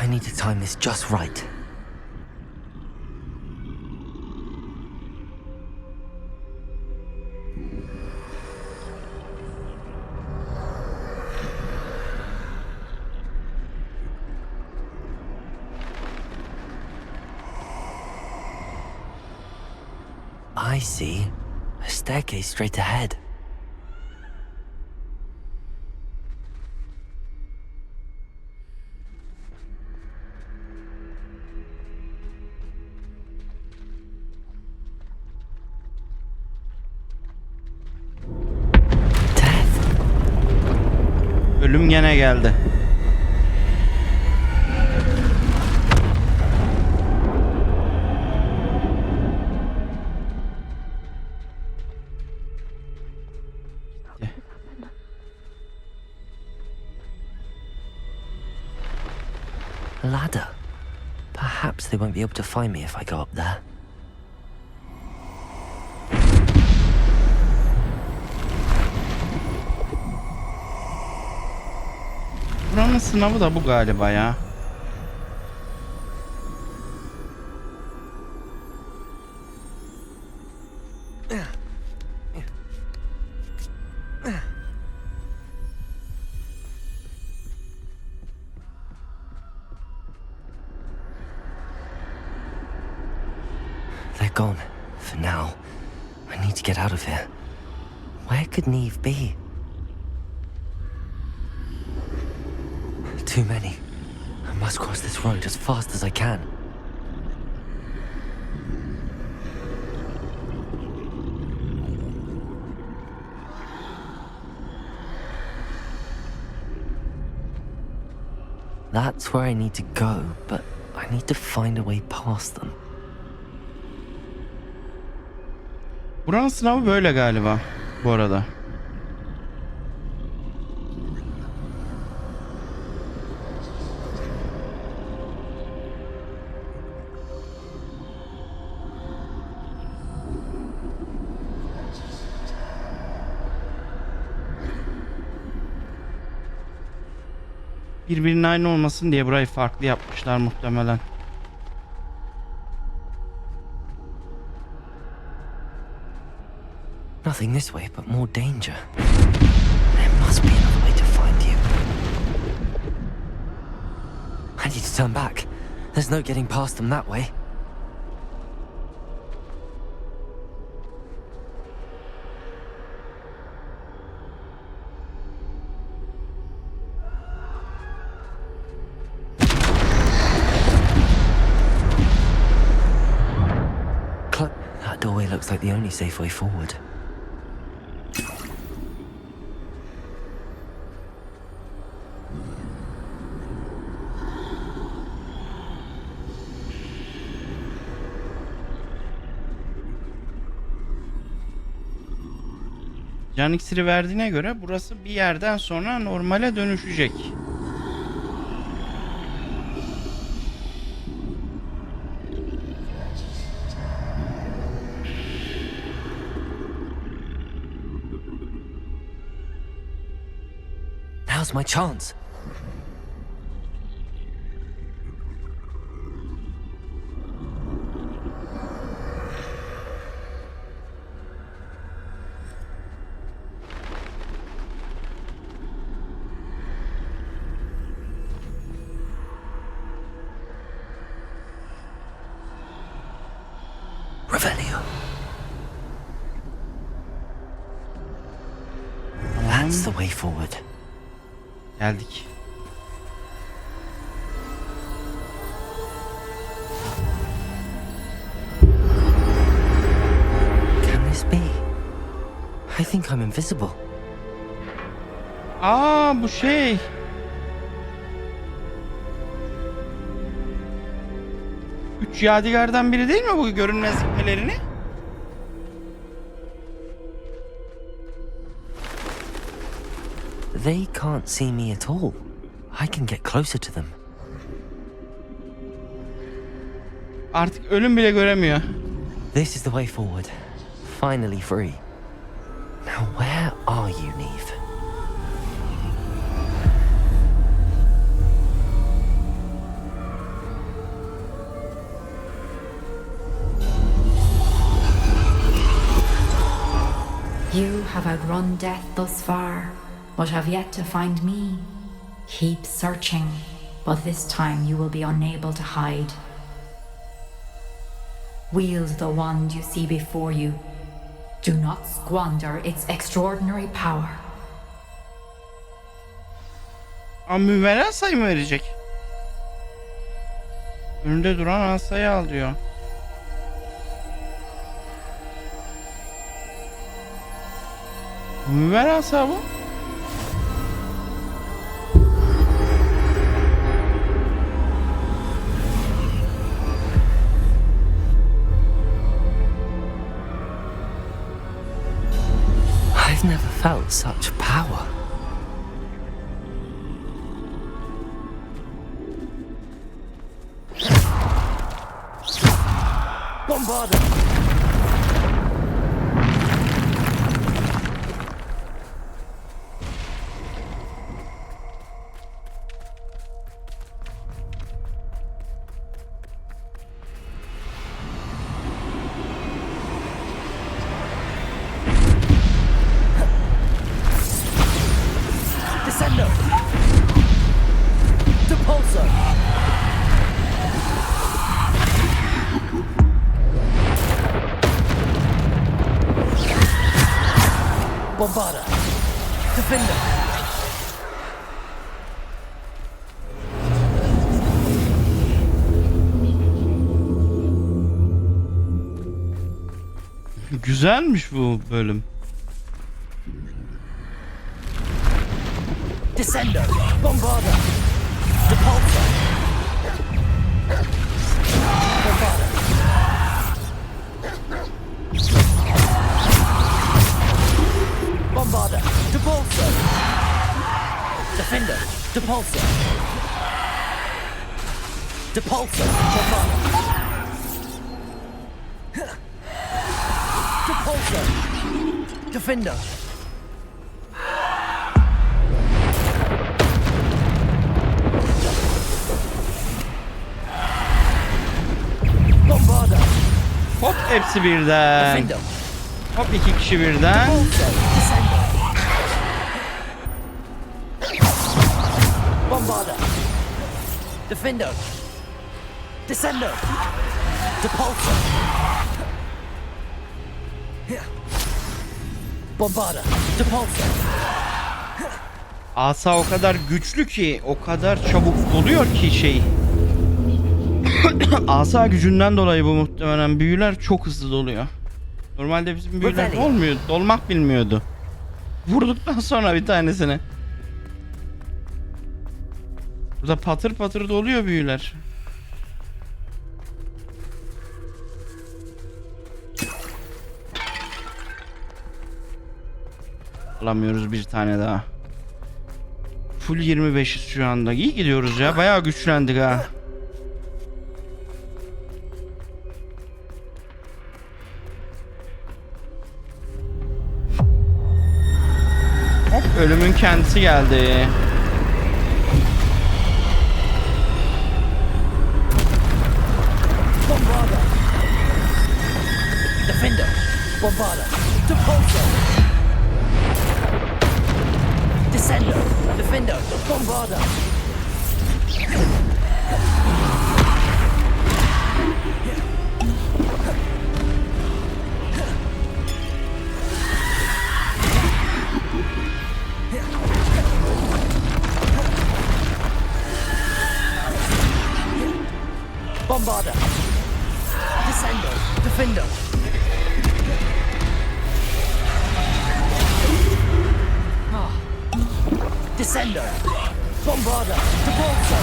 I need to time this just right. I see a staircase straight ahead. Ölüm gene geldi. A ladder. Perhaps they won't be able to find me if I go up there. Buranın sınavı da bu galiba ya. They're gone. For now. I need to get out of here. Where could Neve be? Too many. I must cross this road as fast as I can. That's where I need to go, but I need to find a way past them. Buranın sınavı böyle galiba bu arada. Birbirinin aynı olmasın diye burayı farklı yapmışlar muhtemelen. Nothing this way, but more danger. There must be another way to find you. I need to turn back. There's no getting past them that way. That doorway looks like the only safe way forward. Can iksiri verdiğine göre burası bir yerden sonra normale dönüşecek. Now's my chance. Revelio. That's the way forward. Geldik. Can this be? I think I'm invisible. Aa, bu şey. Üç yadigardan biri değil mi bu görünmezlik pelerini? They can't see me at all. I can get closer to them. Artık ölüm bile göremiyor. This is the way forward. Finally free. Now where are you, Neve? You have outrun death thus far, but have yet to find me. Keep searching, but this time you will be unable to hide. Wield the wand you see before you. Do not squander its extraordinary power. Müverrer sayı mı verecek? Önünde duran asayı al diyor. Müverrer asa bu. I've never felt such power. Bombarda! Descendo! Depulso! Bombarda! Defender! Güzelmiş bu bölüm. Descendo! Bombarda! Depulso! Bombarda! Bombarda! Depulso! Defender! Depulso! Depulso! Bombarda! Depulso! Defender! Bombarda! Hop hepsi birden. Defender! Hop iki kişi birden. Descendo! Bombarda! Defender! Descendo! Depulso! Bombarda! Depulso! Asa o kadar güçlü ki, o kadar çabuk doluyor ki şey. Asa gücünden dolayı bu muhtemelen büyüler çok hızlı doluyor. Normalde bizim büyüler olmuyor. Dolmak bilmiyordu. Vurduktan sonra bir tanesini. Burada patır patır doluyor büyüler. Alamıyoruz bir tane daha. Full 25'iz şu anda. İyi gidiyoruz ya. Bayağı güçlendik ha. Hop, ölümün kendisi geldi. Bombarda. Defender. Bombarda. Depulso. Descender. Defender. Bombarda. Bombarda. Descender. Defender. Descender. Bombarda. Depulso.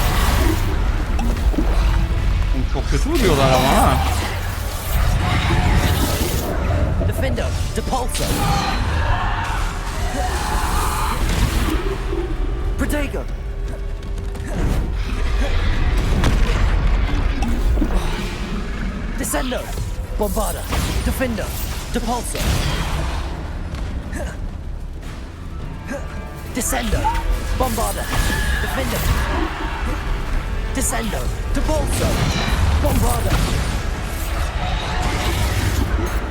Çok kötü vuruyorlar ama ha. Defender. Depulso. Protego. Descender. Bombarda. Defender. Depulso. Descender. Bombarda. Defender. Descender. Depulso. Bombarda.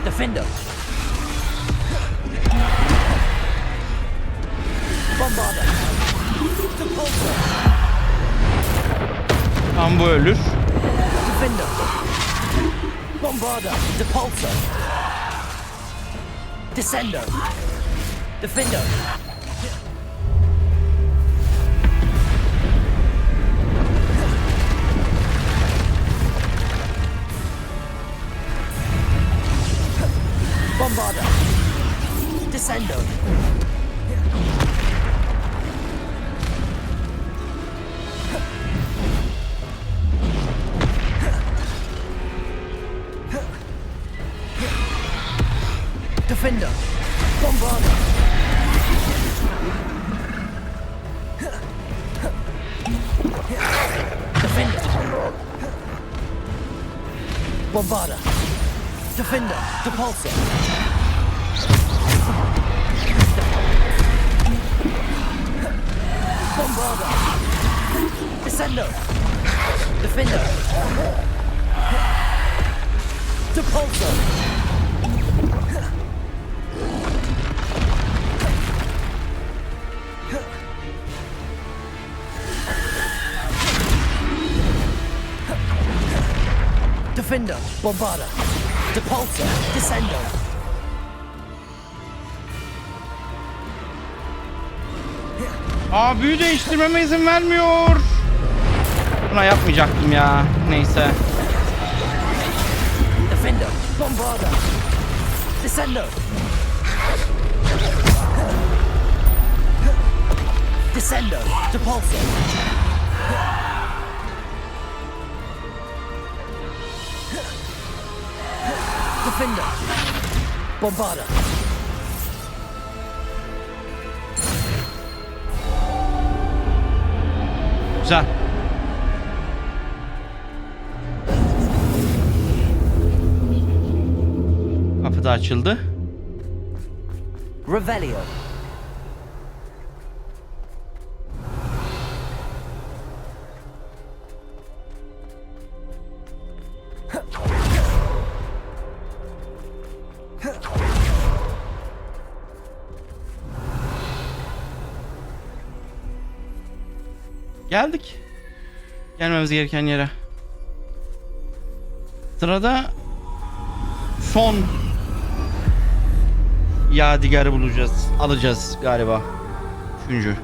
Defender. Bombarda. Depulso. Tam bu ölür. Defender. Bombarda. Depulso. Descender. Defender. Bombarda. Descender. Defender. Bombarda. Defender. Bombarda. Defender. Depulso. Bombarda. Descender. Defender. Depulso. Defender. Bombarda. Depulso. Descender. Aa, büyü değiştirmeme izin vermiyor. Buna yapmayacaktım ya. Neyse. Defender. Bombarda. Descender. Descender. Depulso. Defender. Bombarda. Güzel. Kapı da açıldı. Revelio. Geldik. Gelmemiz gereken yere. Sırada son yadigarı bulacağız. Alacağız galiba. Üçüncü.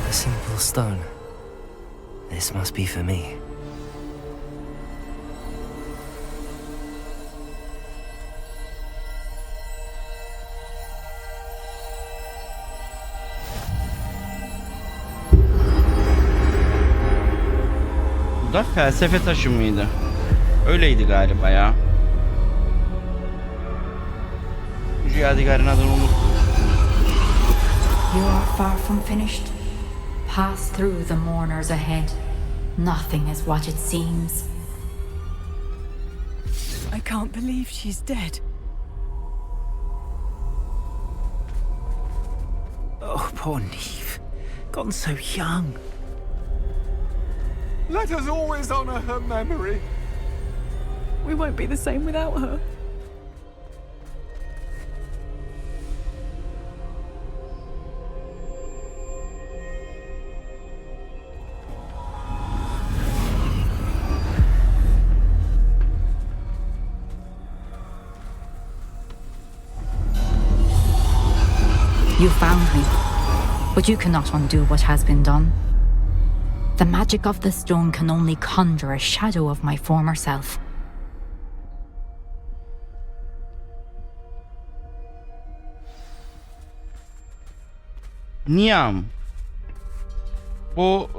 A simple stone. This must be for me. Bu da felsefe taşı mıydı? Öyleydi galiba ya. Büyücü yadigarın adını unuttum. You are far from finished. Pass through the mourners ahead. Nothing is what it seems. I can't believe she's dead. Oh, poor Neve. Gone so young. Let us always honor her memory. We won't be the same without her. You found me, but you cannot undo what has been done. The magic of the stone can only conjure a shadow of my former self. Niam. Bu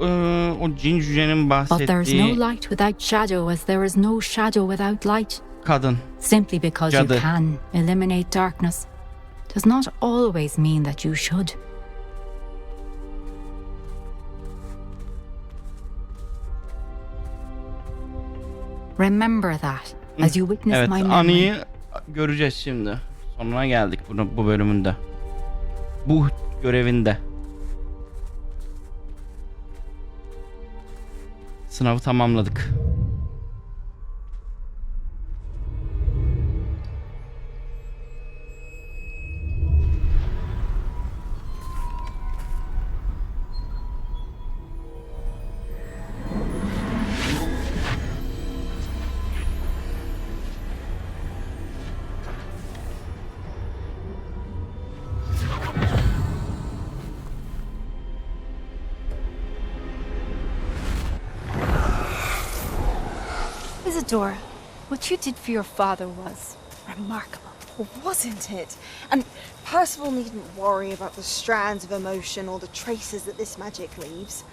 o cin cücenin But there is no bahsettiği light without shadow, as there is no shadow without light. kadın. Simply because Cadı. you can eliminate darkness does not always mean that you should. Remember that as you witness Evet, my memory. anıyı göreceğiz şimdi. Sonuna geldik bu bölümünde. Bu görevinde. Sınavı tamamladık. Isadora, what you did for your father was remarkable, wasn't it? And Percival needn't worry about the strands of emotion or the traces that this magic leaves.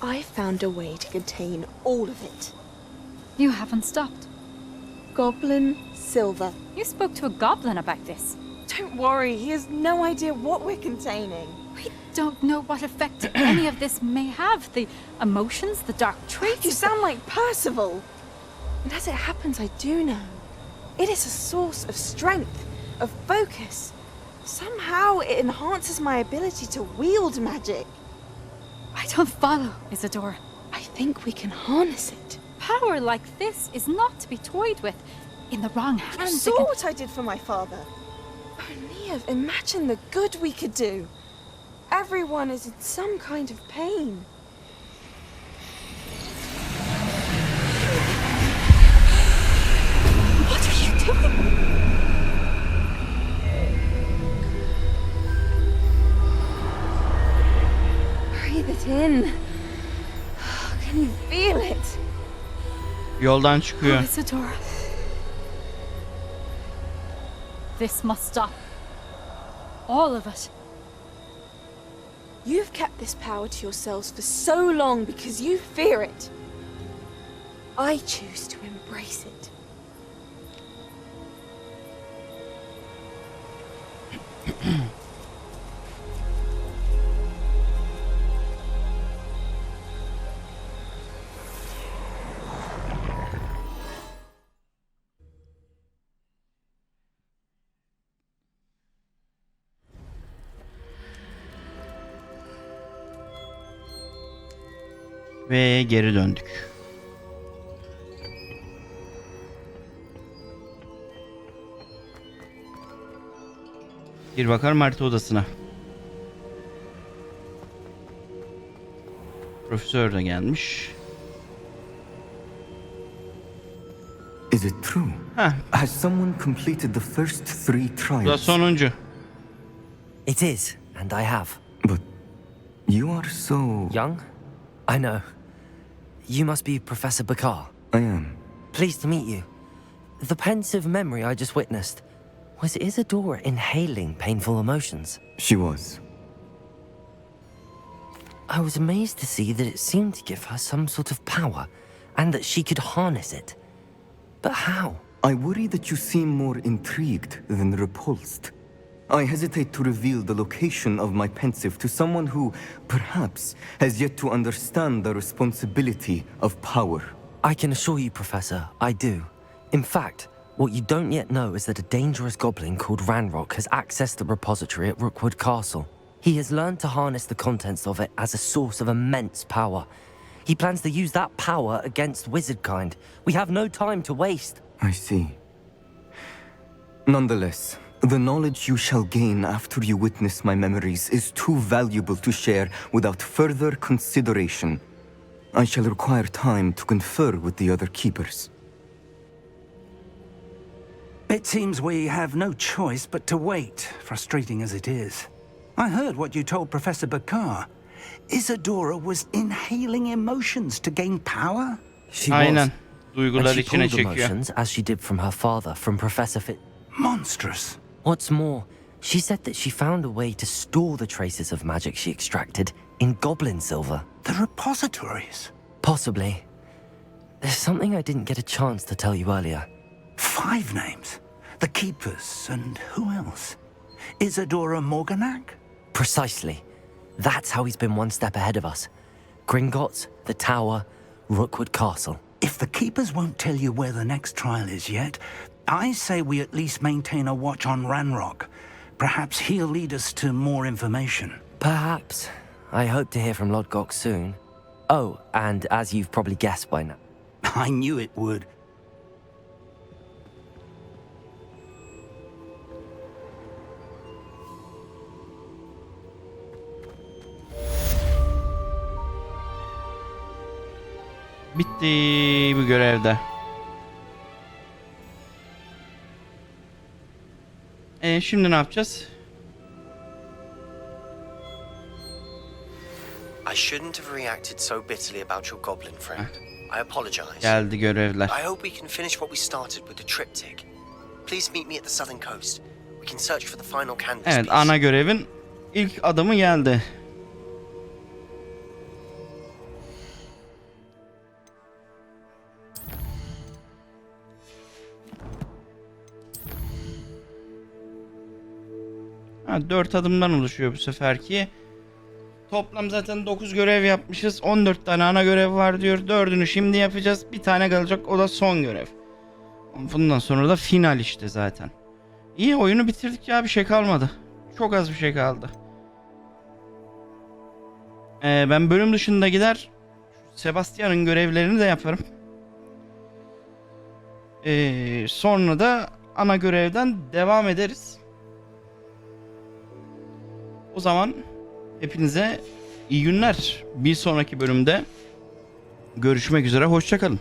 I found a way to contain all of it. You haven't stopped. Goblin Silver. You spoke to a goblin about this. Don't worry, he has no idea what we're containing. We don't know what effect any of this may have. The emotions, the dark traits. You sound like Percival. And as it happens, I do know. It is a source of strength, of focus. Somehow it enhances my ability to wield magic. I don't follow, Isadora. I think we can harness it. Power like this is not to be toyed with. In the wrong You hands, saw what I did for my father. Oh, Neve, imagine the good we could do. Everyone is in some kind of pain. What are you doing? Breathe it in. Can you feel it? Yoldan çıkıyor. Oh, Isadora. This must stop. All of it. You've kept this power to yourselves for so long because you fear it. I choose to embrace it. Ve geri döndük. Bir bakalım harita odasına. Profesör de gelmiş. Is it true? Has someone completed the first 3 Bu da trials? sonuncu. It is, and I have. But you are so young. I know. You must be Professor Bakar. I am. Pleased to meet you. The pensive memory I just witnessed. Was Isadora inhaling painful emotions? She was. I was amazed to see that it seemed to give her some sort of power, and that she could harness it. But how? I worry that you seem more intrigued than repulsed. I hesitate to reveal the location of my pensive to someone who, perhaps, has yet to understand the responsibility of power. I can assure you, Professor, I do. In fact, what you don't yet know is that a dangerous goblin called Ranrock has accessed the repository at Rookwood Castle. He has learned to harness the contents of it as a source of immense power. He plans to use that power against wizardkind. We have no time to waste. I see. Nonetheless, the knowledge you shall gain after you witness my memories is too valuable to share without further consideration. I shall require time to confer with the other keepers. It seems we have no choice but to wait, frustrating as it is. I heard what you told Professor Bakar. Isadora was inhaling emotions to gain power? She Aynen. was. Duygular And she içine pulled çekiyor. emotions, as she did from her father, from Professor Fit. Monstrous. What's more, she said that she found a way to store the traces of magic she extracted in goblin silver. The repositories? Possibly. There's something I didn't get a chance to tell you earlier. 5 names. The Keepers, and who else? Isadora Morganac? Precisely. That's how he's been one step ahead of us. Gringotts, the Tower, Rookwood Castle. If the Keepers won't tell you where the next trial is yet, I say we at least maintain a watch on Ranrock. Perhaps he'll lead us to more information. Perhaps. I hope to hear from Lodgok soon. Oh, and as you've probably guessed by now. I knew it would. Bitti bu görevde. Şimdi ne yapacağız? I shouldn't have reacted so bitterly about your goblin friend. I apologize. Geldi görevler. I hope we can finish what we started with the triptych. Please meet me at the southern coast. We can search for the final canvas Evet, piece. ana görevin ilk adımı geldi. Ha, 4 adımdan oluşuyor bu seferki. Toplam zaten 9 görev yapmışız. 14 tane ana görev var diyor. 4'ünü şimdi yapacağız. Bir tane kalacak, o da son görev. Bundan sonra da final işte zaten. İyi, oyunu bitirdik ya, bir şey kalmadı. Çok az bir şey kaldı. Ben bölüm dışında gider Sebastian'ın görevlerini de yaparım. Sonra da ana görevden devam ederiz. O zaman hepinize iyi günler. Bir sonraki bölümde görüşmek üzere. Hoşça kalın.